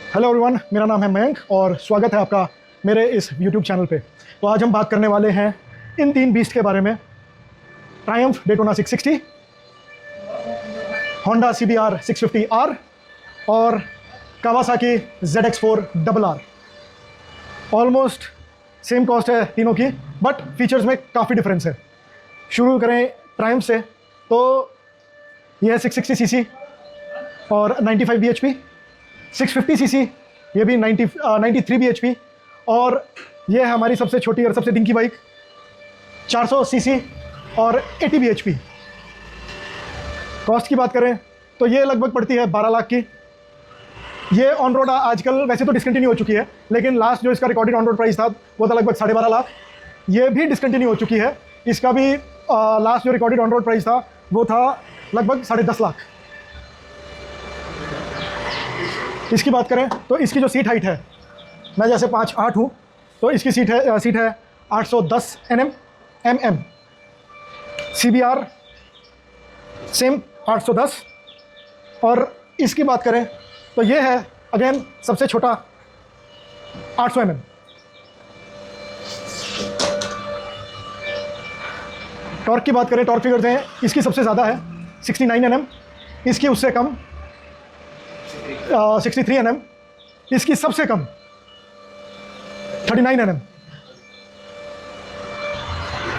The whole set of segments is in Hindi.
हेलो एवरीवन, मेरा नाम है मयंक और स्वागत है आपका मेरे इस YouTube चैनल पे। तो आज हम बात करने वाले हैं इन तीन बीस्ट के बारे में। Triumph Daytona 660, Honda CBR 650R और Kawasaki ZX4 RR। Almost same cost है तीनों की, बट फीचर्स में काफ़ी डिफरेंस है। शुरू करें ट्रायम्फ से, तो यह है 660 cc और 95 bhp। 650 cc ये भी 93 bhp और ये है हमारी सबसे छोटी और सबसे डिंकी बाइक 400 cc और 80 bhp। कॉस्ट की बात करें तो ये लगभग पड़ती है 12 लाख की। ये ऑन रोड आजकल वैसे तो डिसकंटिन्यू हो चुकी है, लेकिन लास्ट जो इसका रिकॉर्डेड ऑन रोड प्राइस था वो था लगभग 12.5 लाख। ये भी डिसकंटिन्यू हो चुकी है। इसका भी लास्ट जो रिकॉर्डेड ऑन रोड प्राइस था वो था लगभग 10.5 लाख। इसकी बात करें तो इसकी जो सीट हाइट है, मैं जैसे 5'8" हूँ, तो इसकी सीट है 810 mm। CBR same 810। और इसकी बात करें तो ये है अगेन सबसे छोटा 800 mm। टॉर्क की बात करें, टॉर्क फिगर्स हैं, इसकी सबसे ज़्यादा है 69 mm, इसकी उससे कम 63 mm, इसकी सबसे कम 39 mm।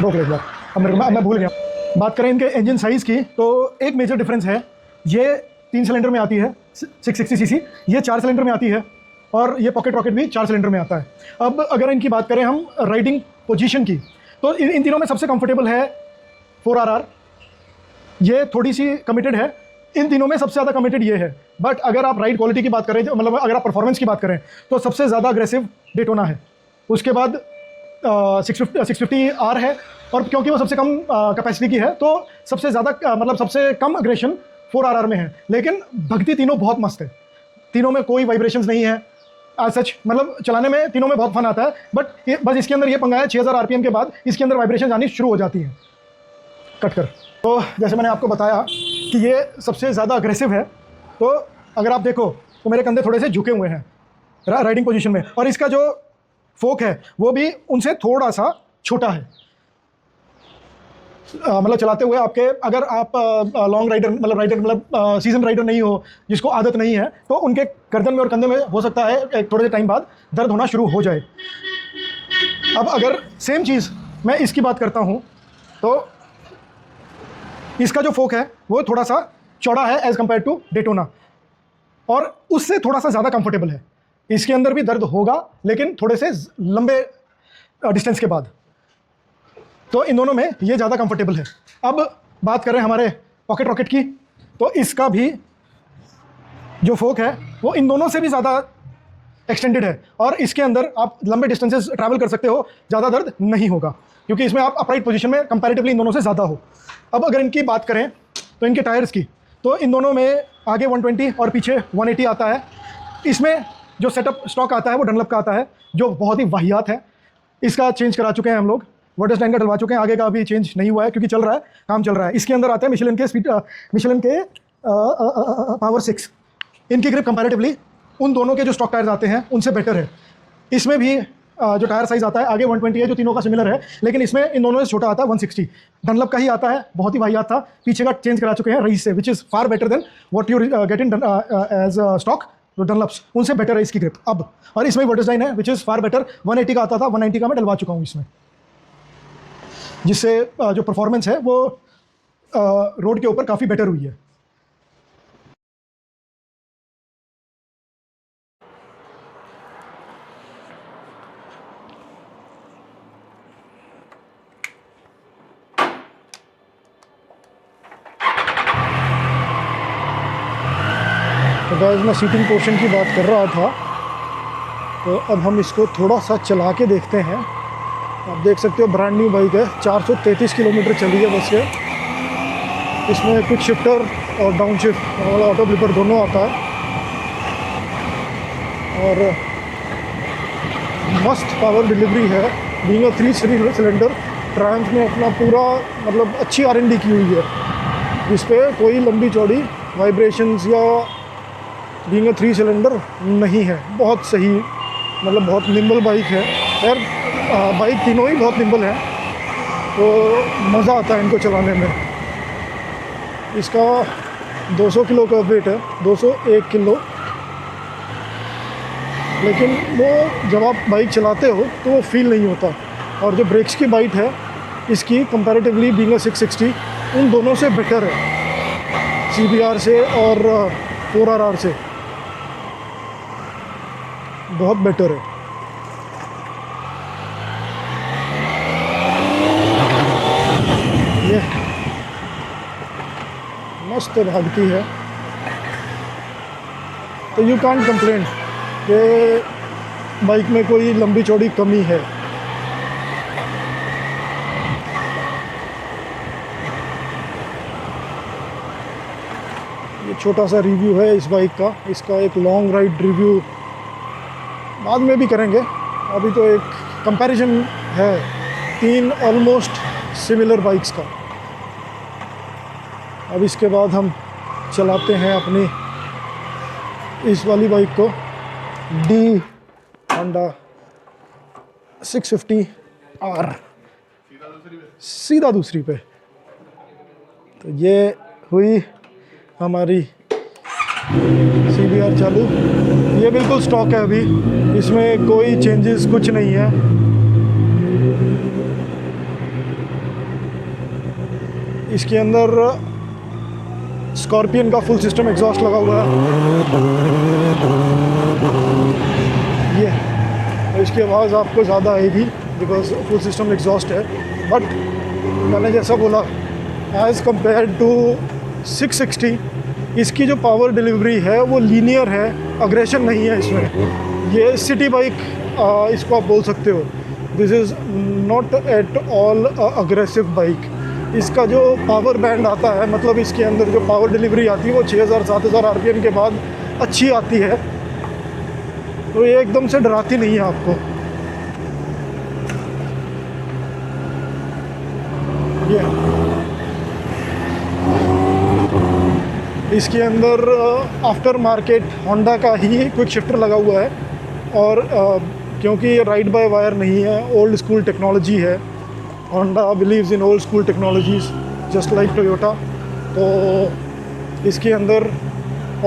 रोक ले एक बार, अब मैं भूल गया। बात करें इनके इंजन साइज़ की तो एक मेजर डिफरेंस है, ये 3 सिलेंडर में आती है 660 cc, ये 4 सिलेंडर में आती है और ये पॉकेट रॉकेट भी 4 सिलेंडर में आता है। अब अगर इनकी बात करें हम राइडिंग पोजीशन की, तो इन तीनों में सबसे कंफर्टेबल है 4RR। ये थोड़ी सी कमिटेड है, इन तीनों में सबसे ज़्यादा कमिटेड ये है। बट अगर आप राइड क्वालिटी की बात करें, मतलब अगर आप परफॉर्मेंस की बात करें, तो सबसे ज़्यादा अग्रेसिव डेटोना है। उसके बाद 650R है, और क्योंकि वो सबसे कम कैपेसिटी की है तो सबसे ज़्यादा मतलब सबसे कम अग्रेशन 4RR में है। लेकिन भगती तीनों बहुत मस्त है, तीनों में कोई वाइब्रेशंस नहीं है आज सच, मतलब चलाने में तीनों में बहुत फन आता है। बट बस इसके अंदर ये पंगा है, 6000 RPM के बाद इसके अंदर वाइब्रेशन आनी शुरू हो जाती है कट कर। तो जैसे मैंने आपको बताया कि ये सबसे ज़्यादा अग्रेसिव है, तो अगर आप देखो तो मेरे कंधे थोड़े से झुके हुए हैं राइडिंग पोजीशन में, और इसका जो फोक है वो भी उनसे थोड़ा सा छोटा है। मतलब चलाते हुए आपके, अगर आप लॉन्ग राइडर मतलब सीजन राइडर नहीं हो, जिसको आदत नहीं है, तो उनके गर्दन में और कंधे में हो सकता है एक थोड़े से टाइम बाद दर्द होना शुरू हो जाए। अब अगर सेम चीज़ मैं इसकी बात करता हूँ, तो इसका जो फोक है वो थोड़ा सा चौड़ा है एज़ कम्पेयर टू डेटोना, और उससे थोड़ा सा ज़्यादा कंफर्टेबल है। इसके अंदर भी दर्द होगा, लेकिन थोड़े से लंबे डिस्टेंस के बाद। तो इन दोनों में ये ज़्यादा कंफर्टेबल है। अब बात करें हमारे पॉकेट रॉकेट की, तो इसका भी जो फोक है वो इन दोनों से भी ज़्यादा एक्सटेंडेड है, और इसके अंदर आप लंबे डिस्टेंसेस ट्रैवल कर सकते हो, ज़्यादा दर्द नहीं होगा, क्योंकि इसमें आप अपराइट पोजीशन में कंपैरेटिवली इन दोनों से ज़्यादा हो। अब अगर इनकी बात करें तो इनके टायर्स की, तो इन दोनों में आगे 120 और पीछे 180 आता है। इसमें जो सेटअप स्टॉक आता है वो डनलप का आता है, जो बहुत ही वाहियात है। इसका चेंज करा चुके हैं हम लोग, वाटर स्टैंड का डलवा चुके हैं, आगे का अभी चेंज नहीं हुआ है क्योंकि चल रहा है, काम चल रहा है। इसके अंदर आते हैं मिशेलिन के पावर 6। इनकी ग्रिप कंपैरेटिवली उन दोनों के जो स्टॉक टायर्स आते हैं उनसे बेटर है। इसमें भी जो टायर साइज़ आता है आगे 120 है, जो तीनों का सिमिलर है, लेकिन इसमें इन दोनों से छोटा आता है 160। डनलप का ही आता है, बहुत ही वाहियात था। पीछे का चेंज करा चुके हैं रईस से, which is far better than what you get in as stock. तो डनलप्स उनसे बेटर है इसकी ग्रिप अब, और इसमें वो डिज़ाइन है विच इज़ फार बेटर। 180 का आता था, 190 का मैं डलवा चुका हूँ इसमें, जिससे जो परफॉर्मेंस है वो रोड के ऊपर काफ़ी बेटर हुई है। तो गाइस, मैं सीटिंग पोर्शन की बात कर रहा था, तो अब हम इसको थोड़ा सा चला के देखते हैं। आप देख सकते हो ब्रांड न्यू बाइक है, 433 किलोमीटर चली है बस ये। इसमें क्विक शिफ्टर और डाउन शिफ्ट और ऑटो फ्लिपर दोनों आता है, और मस्त पावर डिलीवरी है। बीइंग अ 3 सिलेंडर, ट्रायम्फ ने अपना पूरा मतलब अच्छी R&D की हुई है, जिस पे कोई लंबी चौड़ी वाइब्रेशंस या बीइंग अ 3 सिलेंडर नहीं है। बहुत सही, मतलब बहुत निम्बल बाइक है यार। बाइक तीनों ही बहुत निम्बल हैं, तो मज़ा आता है इनको चलाने में। इसका 200 किलो का वेट है, 201 किलो। लेकिन वो जब आप बाइक चलाते हो तो वो फील नहीं होता। और जो ब्रेक्स की बाइट है इसकी कंपैरेटिवली बीइंग अ 660 उन दोनों से बेटर है, CBR से और 4RR से बहुत बेटर है। ये मस्त भागती है, तो यू कांट कंप्लेन कि बाइक में कोई लंबी चौड़ी कमी है। ये छोटा सा रिव्यू है इस बाइक का। इसका एक लॉन्ग राइड रिव्यू बाद में भी करेंगे, अभी तो एक कंपैरिजन है 3 ऑलमोस्ट सिमिलर बाइक्स का। अब इसके बाद हम चलाते हैं अपनी इस वाली बाइक को, डी होंडा 650R, सीधा दूसरी पे। तो ये हुई हमारी CBR चालू। ये बिल्कुल स्टॉक है अभी, इसमें कोई चेंजेस कुछ नहीं है। इसके अंदर स्कॉर्पियन का फुल सिस्टम एग्जॉस्ट लगा हुआ है। ये तो इसकी आवाज़ आपको ज़्यादा आएगी बिकॉज फुल सिस्टम एग्जॉस्ट है। बट मैंने जैसा बोला, एज़ कंपेयर टू 660 इसकी जो पावर डिलीवरी है वो लीनियर है, अग्रेशन नहीं है इसमें। ये सिटी बाइक इसको आप बोल सकते हो। This is not at all aggressive bike. इसका जो पावर बैंड आता है, मतलब इसके अंदर जो पावर डिलीवरी आती है वो 6000-7000 RPM के बाद अच्छी आती है, तो ये एकदम से डराती नहीं है आपको। ये इसके अंदर आफ्टर मार्केट होंडा का ही क्विक शिफ्टर लगा हुआ है, और क्योंकि ये राइड बाय वायर नहीं है, ओल्ड स्कूल टेक्नोलॉजी है। Honda believes in old school technologies just like Toyota. तो इसके अंदर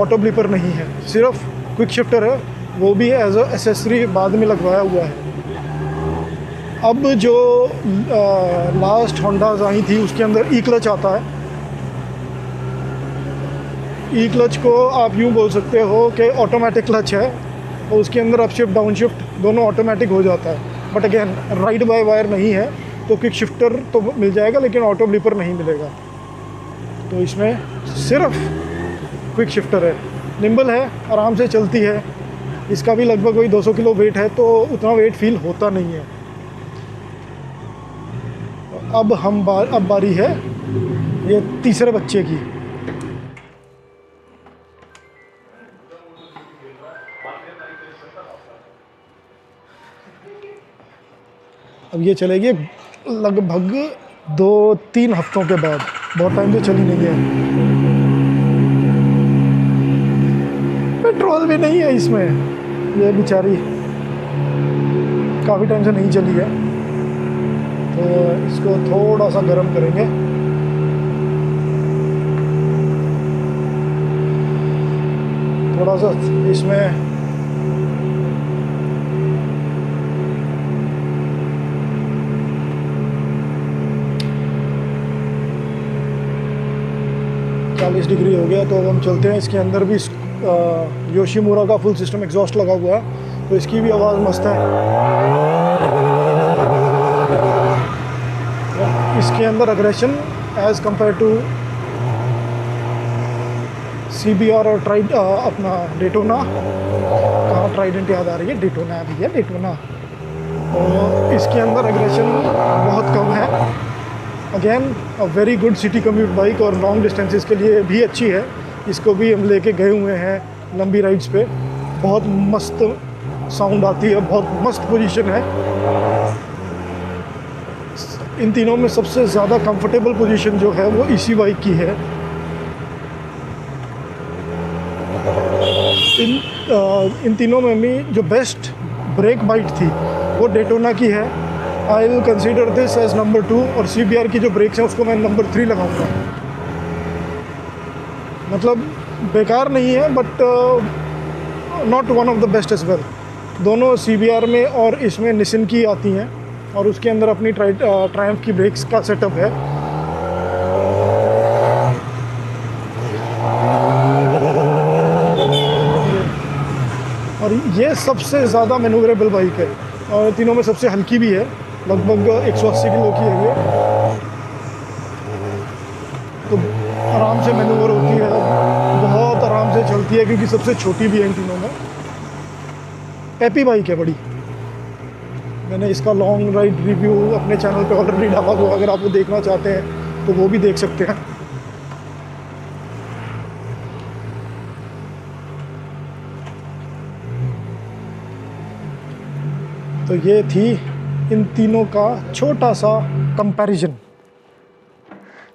ऑटो ब्लिपर नहीं है, सिर्फ क्विक शिफ्टर है, वो भी एज अ एसेसरी बाद में लगवाया हुआ है। अब जो लास्ट होंडाज आई थी उसके अंदर ई क्लच आता है। ई क्लच को आप यूँ बोल सकते हो कि ऑटोमेटिक क्लच है, और उसके अंदर अप शिफ्ट डाउन शिफ्ट दोनों ऑटोमेटिक हो जाता है। But again ride by wire नहीं है, तो क्विक शिफ्टर तो मिल जाएगा लेकिन ऑटो ब्लिपर नहीं मिलेगा। तो इसमें सिर्फ क्विक शिफ्टर है, निम्बल है, आराम से चलती है। इसका भी लगभग वही 200 किलो वेट है, तो उतना वेट फील होता नहीं है। अब अब बारी है ये तीसरे बच्चे की। अब ये चलेगी लगभग 2-3 हफ्तों के बाद, बहुत टाइम से चली नहीं है। पेट्रोल भी नहीं है इसमें, ये बेचारी काफ़ी टाइम से नहीं चली है। तो इसको थोड़ा सा गर्म करेंगे। थोड़ा सा इसमें डिग्री हो गया। तो अब हम चलते हैं। इसके अंदर भी योशीमुरा का फुल सिस्टम एग्जॉस्ट लगा हुआ है, तो इसकी भी आवाज़ मस्त है। इसके अंदर aggression as compare to CBR और अपना डेटोना, कहाँ ट्राइडेंट याद आ रही है, डेटोना है भैया, डेटोना। तो इसके अंदर अग्रेशन बहुत कम है। Again a very good city commute bike, और लॉन्ग डिस्टेंसेस के लिए भी अच्छी है। इसको भी हम लेके गए हुए हैं लंबी राइड्स पे, बहुत मस्त साउंड आती है, बहुत मस्त पोजीशन है। इन तीनों में सबसे ज़्यादा कंफर्टेबल पोजीशन जो है वो इसी बाइक की है। इन तीनों में भी जो बेस्ट ब्रेक बाइट थी वो डेटोना की है। I will consider this as number 2 और CBR की जो ब्रेक्स हैं उसको मैं नंबर 3 लगाऊंगा। मतलब बेकार नहीं है but not one of the best as well. दोनों CBR में और इसमें निसिन की आती हैं और उसके अंदर अपनी ट्रायम्फ की ब्रेक्स का सेटअप है। और ये सबसे ज़्यादा मैन्यूवरेबल बाइक है और तीनों में सबसे हल्की भी है, लगभग 180 किलो की है ये, तो आराम से मैन्यूवर होती है, बहुत आराम से चलती है क्योंकि सबसे छोटी भी है इन तीनों में। हैप्पी बाइक है बड़ी। मैंने इसका लॉन्ग राइड रिव्यू अपने चैनल पे ऑलरेडी डाला हुआ, अगर आप वो देखना चाहते हैं तो वो भी देख सकते हैं। तो ये थी इन तीनों का छोटा सा कंपैरिजन।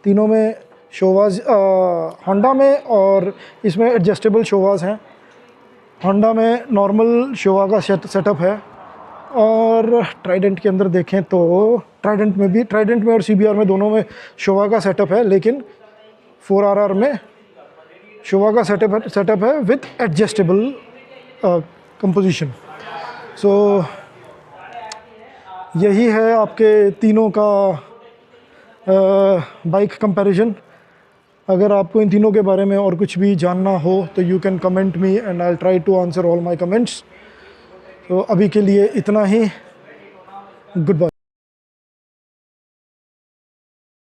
तीनों में शोवाज होंडा में और इसमें एडजस्टेबल शोवाज हैं। होंडा में नॉर्मल शोवा का सेटअप है और ट्राइडेंट के अंदर देखें तो ट्राइडेंट में और CBR में दोनों में शोवा का सेटअप है, लेकिन 4RR में शोवा का सेटअप है विथ एडजस्टेबल कंपोजिशन। सो यही है आपके तीनों का बाइक कंपैरिजन। अगर आपको इन तीनों के बारे में और कुछ भी जानना हो तो you can comment me and I will try to answer all my comments. तो अभी के लिए इतना ही। Good bye.